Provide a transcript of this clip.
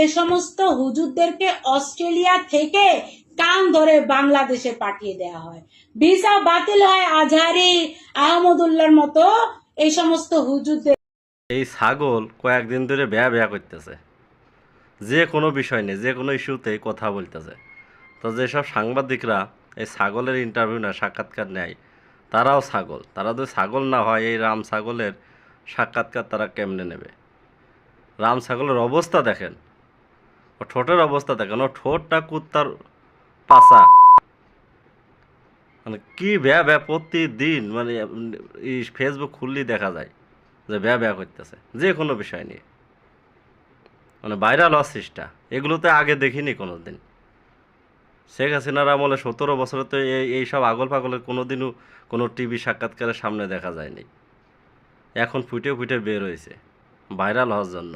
এ সমস্ত হুজুরদেরকে অস্ট্রেলিয়া থেকে কান ধরে বাংলাদেশে পাঠিয়ে দেওয়া হয়, ভিসা বাতিল হয় আজহারি আহমদুল্লাহর মতো এই সমস্ত হুজুরদের। এই ছাগল কয়েকদিন ধরে বেয়া বেয়া করতেছে, যে কোনো বিষয় নিয়ে যে কোনো ইস্যুতেই কথা বলতেছে। তো যেসব সাংবাদিকরা এই ছাগলের ইন্টারভিউ না সাক্ষাৎকার নেয়, তারাও ছাগল। তারা যদি ছাগল না হয়, এই রাম ছাগলের সাক্ষাৎকার তারা কেমনে নেবে? রাম ছাগলের অবস্থা দেখেন, ও ঠোঁটের অবস্থা দেখেন, ও ঠোঁটটা কুত্তার পাছা। মানে কি ব্যা ব্যা প্রতিদিন, মানে এই ফেসবুক খুললেই দেখা যায় যে ব্যা ব্যা করতেছে যে কোনো বিষয় নিয়ে। মানে ভাইরাল হওয়ার চেষ্টা, এগুলোতে আগে দেখিনি কোনো দিন। শেখ হাসিনার আমলে 17 বছরে তো এইসব আগল পাগলের কোনো দিনও কোনো টিভি সাক্ষাৎকারের সামনে দেখা যায়নি। এখন ফুটে ফুটে বের হয়েছে ভাইরাল হওয়ার জন্য।